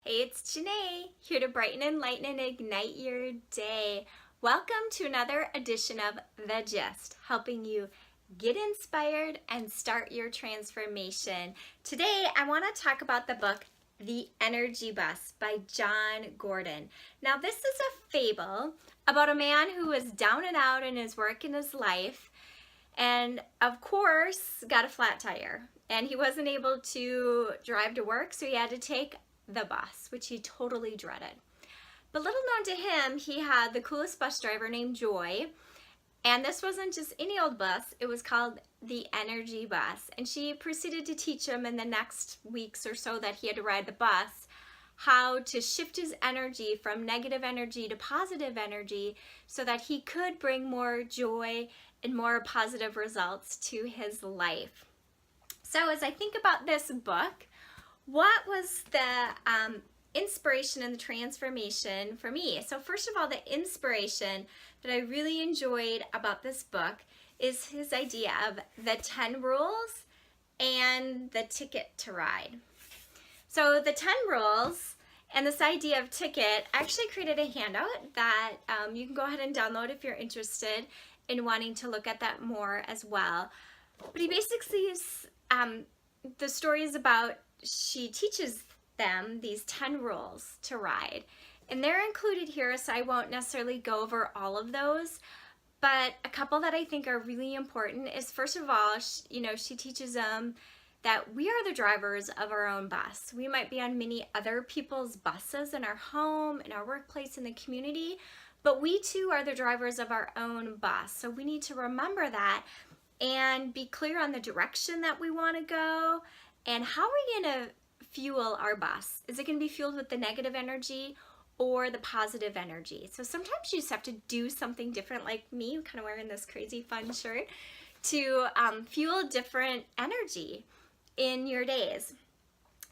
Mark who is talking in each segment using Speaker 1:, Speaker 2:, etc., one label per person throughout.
Speaker 1: Hey, it's Janae, here to brighten, enlighten, and ignite your day. Welcome to another edition of The Gist, helping you get inspired and start your transformation. Today, I want to talk about the book, The Energy Bus by John Gordon. Now, this is a fable about a man who is down and out in his work and his life, and of course, got a flat tire. And he wasn't able to drive to work, so he had to take the bus, which he totally dreaded. But little known to him, he had the coolest bus driver named Joy, and this wasn't just any old bus, it was called the Energy Bus. And she proceeded to teach him in the next weeks or so that he had to ride the bus how to shift his energy from negative energy to positive energy so that he could bring more joy and more positive results to his life. So as I think about this book, what was the inspiration and the transformation for me? So first of all, the inspiration that I really enjoyed about this book is his idea of the 10 rules and the ticket to ride. So the 10 rules and this idea of ticket, I actually created a handout that you can go ahead and download if you're interested in wanting to look at that more as well. But he basically is, the story is about, she teaches them these 10 rules to ride. And they're included here, so I won't necessarily go over all of those. But a couple that I think are really important is, first of all, she teaches them that we are the drivers of our own bus. We might be on many other people's buses in our home, in our workplace, in the community, but we too are the drivers of our own bus. So we need to remember that and be clear on the direction that we want to go. And how are we going to fuel our bus? Is it going to be fueled with the negative energy or the positive energy? So sometimes you just have to do something different, like me, kind of wearing this crazy fun shirt, to fuel different energy in your days.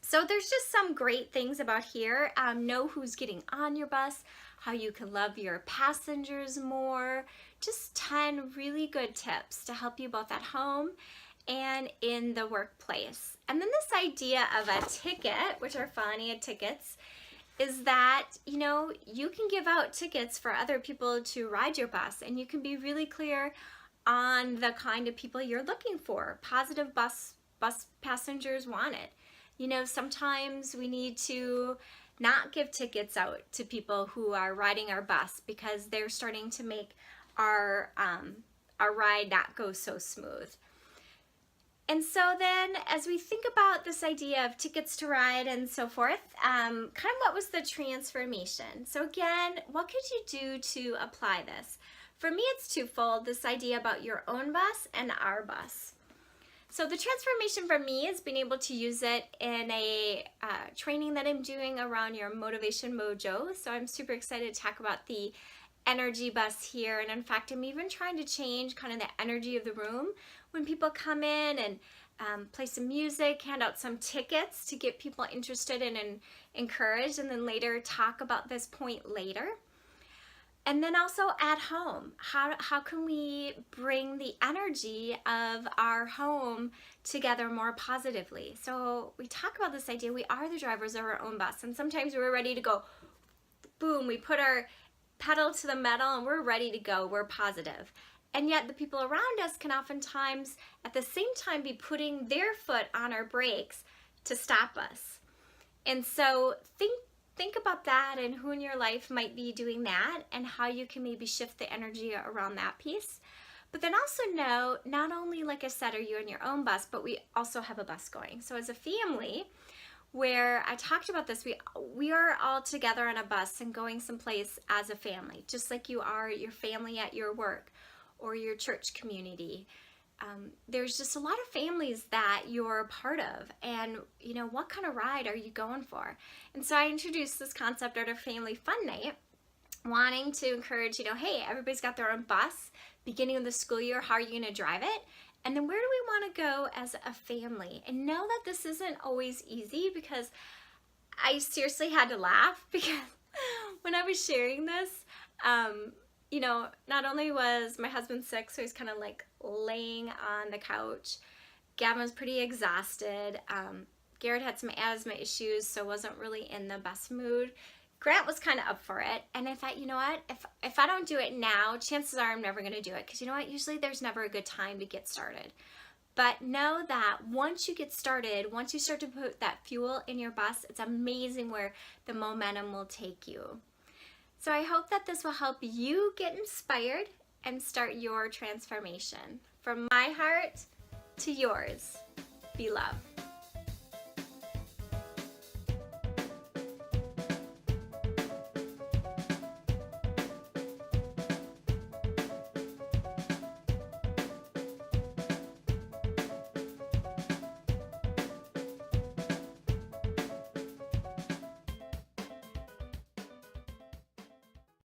Speaker 1: So there's just some great things about here. Know who's getting on your bus, how you can love your passengers more, just 10 really good tips to help you both at home and in the workplace. And then this idea of a ticket, which are funny tickets, is that, you can give out tickets for other people to ride your bus, and you can be really clear on the kind of people you're looking for. Positive bus passengers want it. Sometimes we need to not give tickets out to people who are riding our bus because they're starting to make our ride not go so smooth. And so then as we think about this idea of tickets to ride and so forth, kind of what was the transformation? So again, what could you do to apply this? For me, it's twofold, this idea about your own bus and our bus. So the transformation for me is being able to use it in a training that I'm doing around your motivation mojo. So I'm super excited to talk about the energy bus here. And in fact, I'm even trying to change kind of the energy of the room when people come in and play some music, hand out some tickets to get people interested and encouraged, and then later talk about this point later. And then also at home, how can we bring the energy of our home together more positively? So we talk about this idea, we are the drivers of our own bus, and sometimes we're ready to go, boom, we put our pedal to the metal and we're ready to go, we're positive. And yet the people around us can oftentimes at the same time be putting their foot on our brakes to stop us. And so think about that and who in your life might be doing that and how you can maybe shift the energy around that piece. But then also know, not only, like I said, are you in your own bus, but we also have a bus going. So as a family, where I talked about this, we are all together on a bus and going someplace as a family, just like you are your family at your work or your church community. There's just a lot of families that you're a part of, and what kind of ride are you going for? And so I introduced this concept at our family fun night, wanting to encourage, hey, everybody's got their own bus, beginning of the school year, how are you going to drive it? And then where do we want to go as a family? And know that this isn't always easy, because I seriously had to laugh because when I was sharing this, not only was my husband sick, so he's kind of like laying on the couch. Gavin was pretty exhausted. Garrett had some asthma issues, so wasn't really in the best mood. Grant was kind of up for it, and I thought, you know what, if I don't do it now, chances are I'm never going to do it, because you know what, usually there's never a good time to get started. But know that once you get started, once you start to put that fuel in your bus, it's amazing where the momentum will take you. So I hope that this will help you get inspired and start your transformation. From my heart to yours, be love.